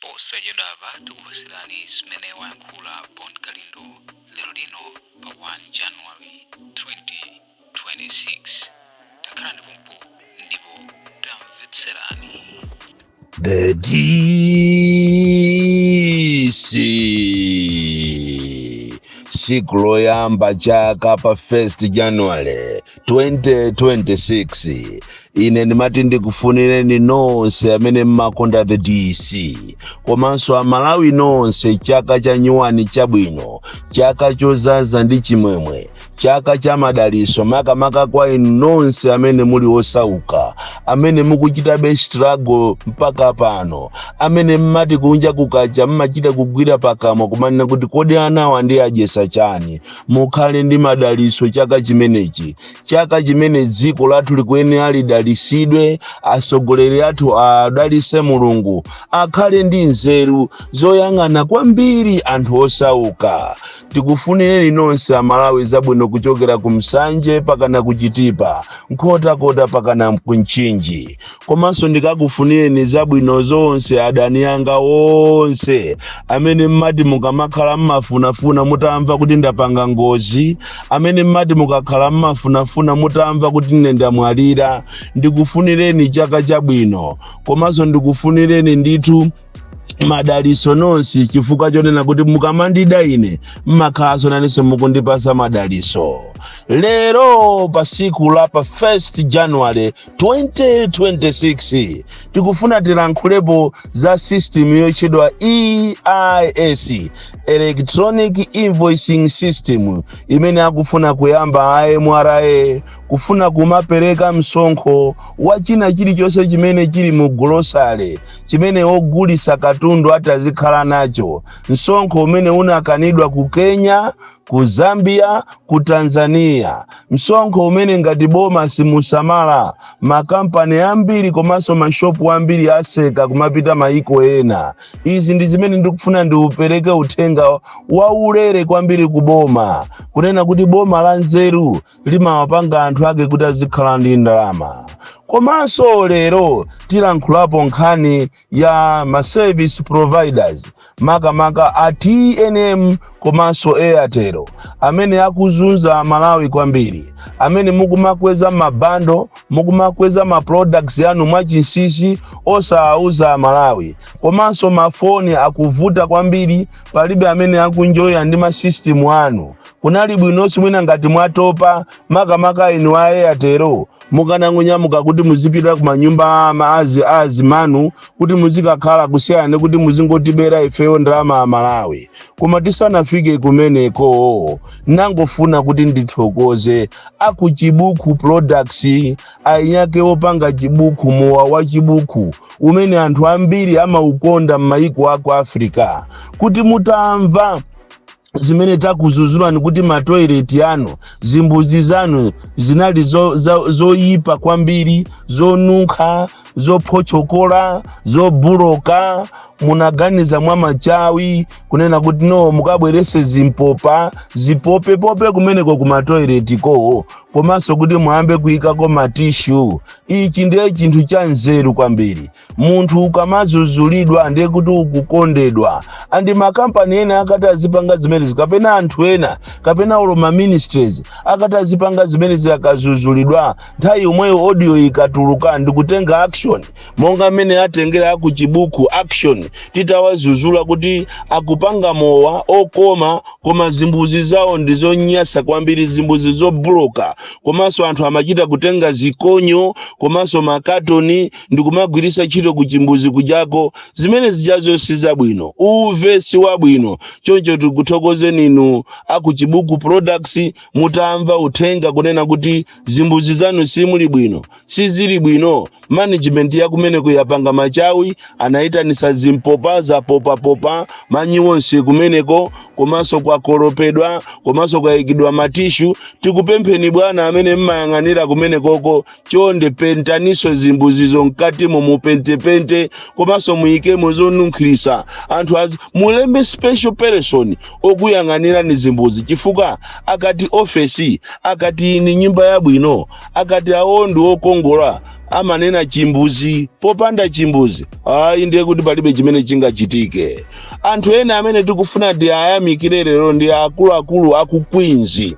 posa jodava tukupasirani simene wayankhula Bon Kalindo lero lino pa 1 January 2026. Takhalani pompo ndipo tamvetserani. The DC siku loyamba chaka pa 1 January 2026. Ine ndimati ndikufunireni nonse amene mmakonda the DC komanso amalawi nonse chaka cha nyuwani chabwino, chaka chozaza ndi chimwemwe, chaka cha madaliso makamaka kwa inu nonse amene muli osauka, amene mukuchitabe struggle mpaka pano, amene mmati kunja kukacha mmachita kugwira pakamwa kumanena kuti kodi anawa ndi adyesa chani. Mukhale ndi madaliso chaka chimenechi, chaka chimene dziko lathu likuyenera lidalisidwe, asogoleri athu adalise Mulungu, akhale ndi nzeru zoyang'ana kwambiri anthu osauka. Tikufunireni nonse amalawi zabwino kuchokera kumsanje pakana kuchitipa, nkhotakota pakana kunchinji. Komanso ndikakufunireni zabwino zonse adani anga onse amene mmati mukamakhala mmafunafuna mutamva kuti ndapanga ngozi, amene mmati mukakhala mmafunafuna mutamva kuti nne ndamwalira. Ndikufunireni chaka chabwino, komanso ndikufunireni ndithu madaliso nonse chifukwa chonena kuti mukamandida ine mmakhaso nanenso mukundipasa madaliso. Lero pa siku la pa 1 January 2026 tikufuna tilankhulepo za system yochedwa EIS, Electronic Invoicing System, imene akufuna kuyamba AMRA kufuna kumapereka msonkho wa china chilichonse chimene chili mu grocery, chimene ogulisa katundu atazikhala nacho. Msonkho umene unakanidwa ku Kenya, ku Zambia, ku Tanzania. Msonkho umene ngati boma simusamala, makampani ambiri komanso mashopu ambiri aseka kumapita maiko ena. Izi ndi zimene ndikufuna ndiupereke uthenga wa ulere kwambiri ku boma, kunena kuti boma la nzeru limawapanga anthu ake kuti azikhala ndi ndalama. Komanso lero tilankhulapo nkhani ya ma service providers makamaka a TNM komanso Airtel, amene akuzunza Malawi kwambiri, amene mukumakweza mabando, mukumakweza ma products yanu mwachinsinsi osauza Malawi. Komanso mafoni akuvuta kwambiri, palibe amene akunjoya ndi ma system anu. Kunali bwinonso mwina ngati mwatopa makamaka inu a Airtel mukanangonyamuka kuti muzipita ku manyumba maazi manu kuti muzikakhala kusiyana kuti muzingotibera ifeyo ndalama a Malawi. Koma tisanafike kumeneko nangofuna kuti ndithokoze akuchibuku products ainyake opanga chibuku mowa wa chibuku umene anthu ambiri amaukonda m'mayiko aku Africa, kuti mutamva zimene takuzuzulani kuti matoilet yanu, zimbuzi zanu zinali zoyipa kwambiri, zonunkha, zophochokola, zobuloka, munaganiza mwa machawi kunena kuti no mukabwerese zimpopa zipope kumeneko ku matoilet ko, komanso kuti muhambe kuyikako matishu. Ichi ndiye chinthu cha nzeru kwambiri. Munthu ukamazuzulidwa ndiye kuti ukukondedwa. Andi makampani ena akati azipanga zimene kapena anthu ena kapena oloma ministries akati azipanga zimene zakazuzulidwa, nthawi yomweyo audio ikatuluka ndikutenga action monga mmene atengera akuchibuku action, titawazuzula kuti akupanga mowa okoma koma zimbuzi zawo ndizonyasa kwambiri, zimbuzi zobloka. Komanso anthu amachita kutenga zikonyo komanso makatoni ndikumagwirisa chito kuchimbuzi kujako, zimene zijazo sizabwino, uve si wabwino. Choncho tikuthokozeni inu akuchibuku products, mutamva uthenga kunena kuti zimbuzi zanu simuli bwino, sizili bwino. Management ya kumeneko yapanga machawi, anaitanisa zimpopa za popa manyi wonse kumeneko, komanso kwa koropedwa, komanso kwa ikidwa matishu. Tikupempheni bwana amene mmayang'anira kumenekoko, chonde pentaniso zimbuzizo mkati mupente, komanso muyikemo zonunkhirisa. Anthu mulembe special person okuyang'anira ni zimbuzi, chifukwa akati office, akati ni nyumba yabwino, akati awondo okongola, amanena chimbuzi popanda chimbuzi ayi ndiye kuti palibe chimene chingachitike. Anthu ena amene tikufuna ndi ayamikire lero ndi akuluakulu aku Queens.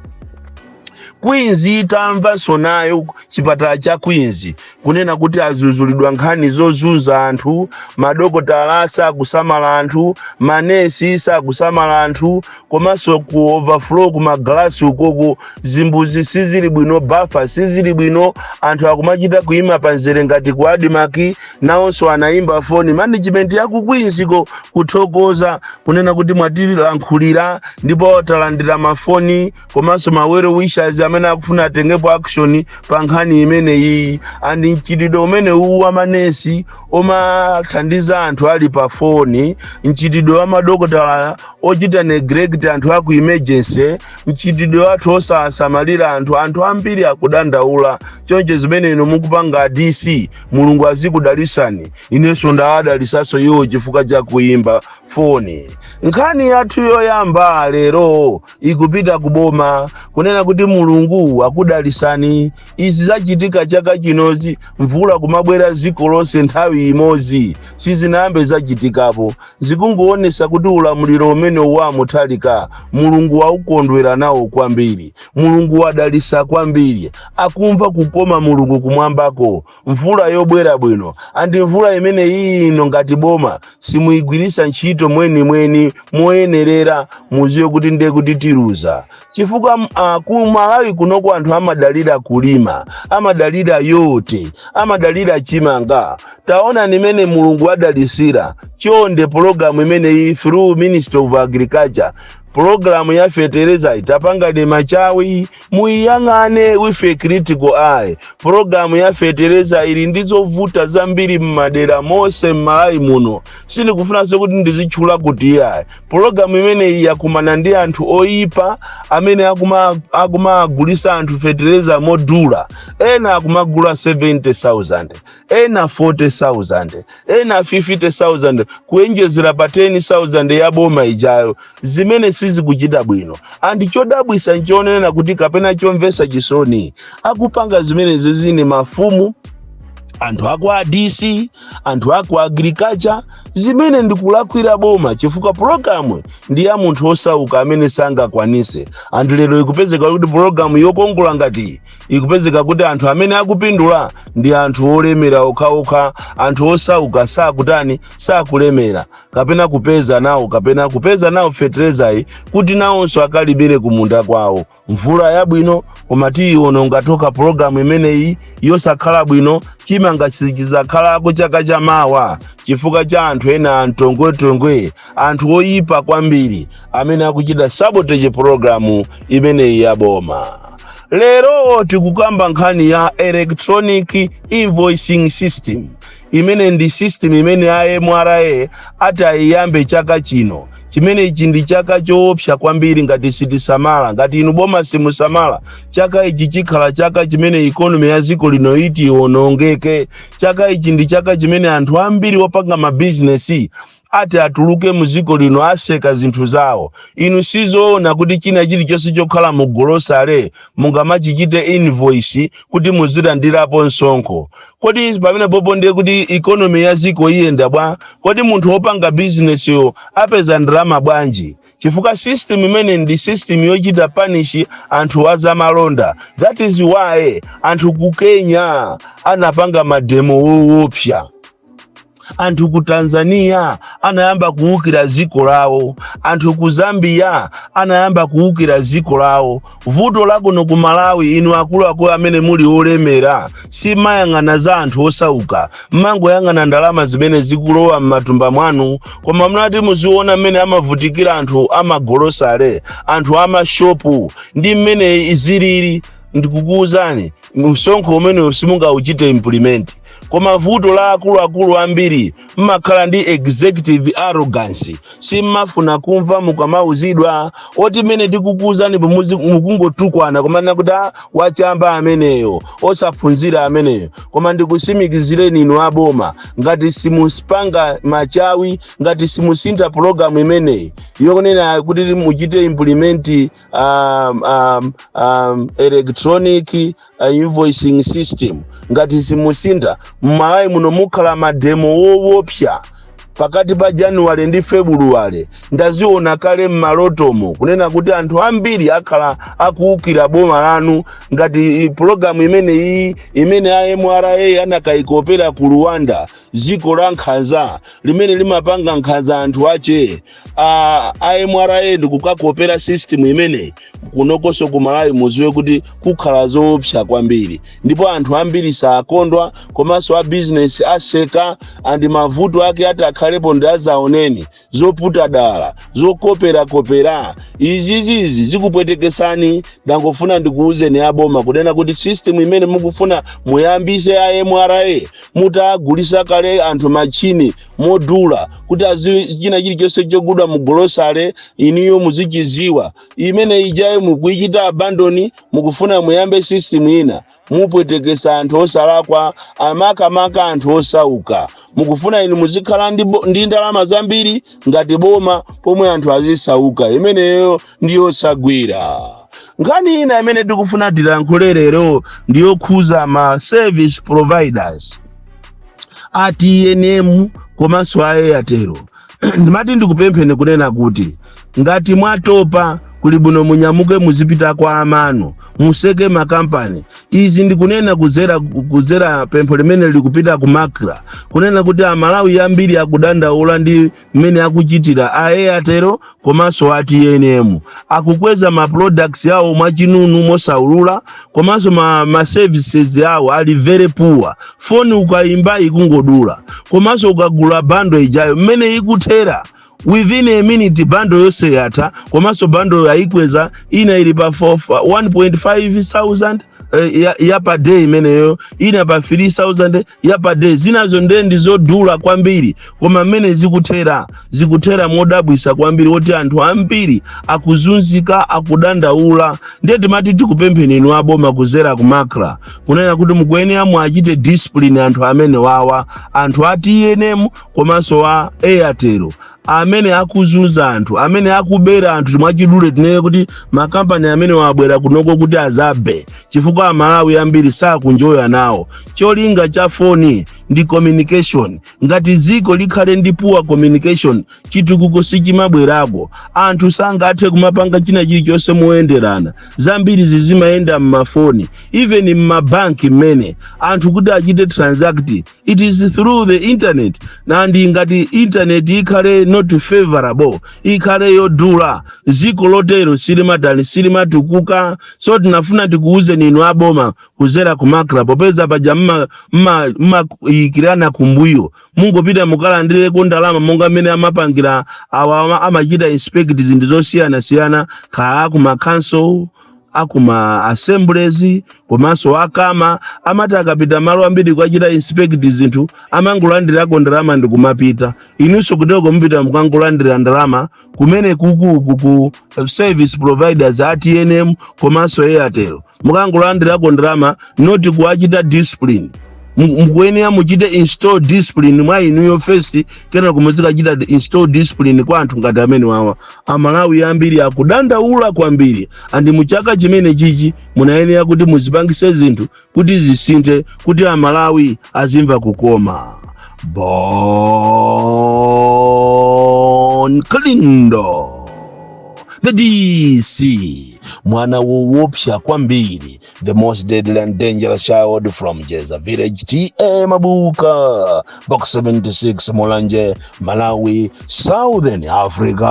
Queens itamvanso nayo chipatala cha Queens kunena kuti azuzulidwa nkhani zozunza anthu, madokotala sakusamala anthu, manesi sakusamala anthu, komanso ku overflow ku magalasi ukoko zimbuzi sizili bwino, bafa sizili bwino, anthu akumachita kuima panzere ngati ku Adimaki, nawonso anaimba foni management ya ku Queens ko kuthokoza kunena kuti mwatilankhulira ndipo talandira mafoni komanso mawero wishers amene akufuna atengepo action pa nkhani imene iyi. Andi mchitidwe umene uwu amanesi omathandiza anthu ali pa foni, mchitidwe wa madokotala ochita neglect anthu aku emergency, mchitidwe wathu osasamalira anthu ambiri akudandaula. Choncho zimene ino mukupanga DC Mulungu azikudalisani, inenso ndaadalisaso iwo chifukwa cha kuimba foni. Nkhani yathu yoyamba lero ikupita kuboma kunena kuti Mulungu akudalisani. Izi zachitika chaka chinozi, mvula kumabwera ziko lonse nthawi imodzi, sizinayambe zachitikapo. Zikungoonesa kuti ulamuliro umene wamuthalika Mulungu waukondwera nawo kwambiri, Mulungu wadalisa kwambiri, akumva kukoma Mulungu kumwambako. Mvula yobwera bwino, andi mvula imene iyi ino ngati boma simuigwirisa ntchito mweni moyenerera, muziwe kuti ndiye kuti tiluza. Chifukwa ku Malawi kunoko anthu amadalira kulima, amadalira yote, amadalira chimanga. Taona nimene Mulungu adalisira chonde program imene iyi through Ministry of Agriculture, programu ya fertilizer itapanga de machawi muiyang'ane with a critical eye. Programu ya fertilizer ili ndizovuta zambiri mmadera mose Malawi muno, sini kufuna kuti ndizichula kuti yayi. Programu imene yakumana ndi anthu oyipa amene akumagulisa anthu fertilizer modula. Ena akumagula 70,000, ena 40,000, ena 50,000 kuenjezera pa 10,000 ya boma ijayo. Zimene sizi kuchita bwino. Andi chodabwisa nchionena kuti kapena chomvesa chisoni akupanga zimene zizini mafumu, anthu aku DC, anthu aku agriculture, zimene ndikulakwira boma chifukwa programu ndi ya munthu osauka amene sangakwanise. Anthu lero ikupezeka kuti programu yokongola ngati ikupezeka kuti anthu amene akupindula ndi anthu olemera okhaokha, anthu osauka sakulemera kapena kupeza nawo fertilizer kuti nawonso akalibere kumunda kwawo. Mvula yabwino koma tiyiona ngatoka programu imene iyi yosakhala bwino, chimanga chizakhalako chaka chamawa chifukwa cha anthu ena antongwe anthu oyipa kwambiri amene akuchita sabotage programu imene ya boma. Lero tikukamba nkhani ya electronic invoicing system. Imene ndi system imene AMRA atayiyambe chaka chino. Chimene ichi ndi chaka choopsa kwambiri ngati sitisamala, ngati inu boma simusamala. Chaka ichi chikhala chaka chimene economy ya ziko lino iti ionongeke. Chaka ichi ndi chaka chimene anthu ambiri opanga ma business ati atuluke muziko lino aseka zinthu zawo. Inu sizoona kuti china chilichonse chokhala mu grocery mungamachichite invoice kuti muzilandirapo msonkho. Kodi pamene popo ndiye kuti economy ya ziko iyenda bwa? Kodi munthu opanga business yo apeza ndalama bwanji? Chifukwa system imene ndi system yochita punish anthu azamalonda. That is why anthu ku Kenya anapanga mademo woopsa. Anthu ku Tanzania anayamba kuukira ziko lawo, anthu ku Zambia anayamba kuukira ziko lawo. Vuto lakuno ku Malawi inu akulu amene muli olemera simayang'ana za anthu osauka, mango yang'ana ndalama zimene zikulowa m'matumba mwanu. Koma mnati muziona amene amavutikira anthu amagolosale, anthu amashopu ndi mmene izilili. Ndikukuuzani msonkho umene simunga uchite implement. koma vuto la akulu ambiri mmakhala ndi executive arrogance, simmafuna kumva mukamauzidwa oti mene tikukuuzani mukungotukwana komana kuti wachamba ameneyo osaphunzira ameneyo. Koma ndikusimikizireni inu aboma, ngati simusipanga machawi, ngati simusintha program imeneyi yokunena kuti muchite implement electronic invoicing system, ngati simusintha m'Malawi muno mukhala mademo wowopsa pakati pa January ndi February. Ndaziona kale mmalotomo kunena kuti anthu ambiri akhala akuukira boma lanu ngati program imene AMRA anakaikopera ku Rwanda, ziko la nkhanza limene limapanga nkhanza anthu ache. AMRA ndikukakopera system imene kunokonso ku Malawi muziwe kuti kukhala zoopsa kwambiri, ndipo anthu ambiri sakondwa, komanso a business aseka andi mavuto ake atakhalepo ndi azaoneni zoputa dala zokopera. Izi zikupwetekesani. Ndangofuna ndikuuzeni aboma kunena kuti system imene mukufuna muyambise AMRA mutagulisa kale anthu machini modula kuti china chilichonse chogudwa mu grocery iniyo muzichiziwa. Imene ijayo mukuichita abandoni, mukufuna muyambe system ina mupwetekesa anthu osalakwa, amaka anthu osauka. Mukufuna inu muzikhala ndi ndalama zambiri ngati boma pomwe anthu azisauka. Imeneyo ndiyo sagwira. Nkhani ina imene tikufuna tilankhule lero ndiyo khuza ma service providers ATNM komanso Airtel. Ndimati ndikupempheni kunena kuti ngati mwatopa kuli bwino munyamuke muzipita kwa amano, museke makampani. Izi ndikunena kuzera pempho limene likupita ku Makra kunena kuti Amalawi ambiri akudandaula ndi mmene akuchitira Airtel komanso ATNM. Akukweza ma products yawo mwachinunu mosaulula, komanso ma services yawo ali very poor. Phone ukayimba ikungodula, komanso ukagula bando ijayo mmene ikuthera within a minute bando yose yata, komanso bando yaikweza ina ili pa 1.5,000 ya per day, imeneyo ina pa 3,000 ya per day. Zinazo ndendi zodula kwambiri, koma mmene zikuthera modabwisa kwambiri woti anthu ambiri akuzunzika akudandaula. Ndiye timati tikupempheni inu aboma kuzera ku Makra kunena kuti mukuyenera muachite discipline anthu amene wawa, anthu ATNM komanso wa Airtel amene akuzunza anthu, amene akubera anthu mwachidule. Tinene kuti makampani amene wabwera kunoko kuti azabe chifukwa Amalawi ambiri sakunjoya nawo. Cholinga cha phone ndi communication. Ngati ziko likhale ndi poor communication, chitukuko sichimabwerako. Anthu sangathe kumapanga china chilichonse moyenderana. Zambiri zizimayenda mmafoni, even mmabanki mmene anthu kuti achite transact, it is through the internet. Na ndi ngati internet ikhale not favorable, ikhale yodula, ziko lotero silimatukuka. So tinafuna tikuuze ninu aboma kuzera ku Makra popeza paja ikirana kumbuyo mungopita mukalandire ndalama monga mmene amapangira awa amachita inspect zinthu zosiyana kuma council, akuma assemblies, komanso akama amati akapita malo ambiri kwachita inspect zinthu amangolandirako ndalama ndi kumapita. Inunso kuteko mpita mukangolandira ndalama kumene ku service providers ATNM komanso Airtel mukangolandirako ndalama, noti kuachita discipline. Mukuyenera muchite install discipline mwa inuyo first, kena kumuzikachita install discipline kwa anthu ngati amene wawa. Amalawi ambiri akudandaula kwambiri, andi muchaka chimene chichi munayenera kuti muzipangise zinthu kuti zisinthe, kuti Amalawi azimva kukoma. Bon Klindo, the DC, mwana woopsha kwambiri, the most deadly and dangerous child from Jeza Village, TA Mabuka, Box 76, Molanje, Malawi, Southern Africa.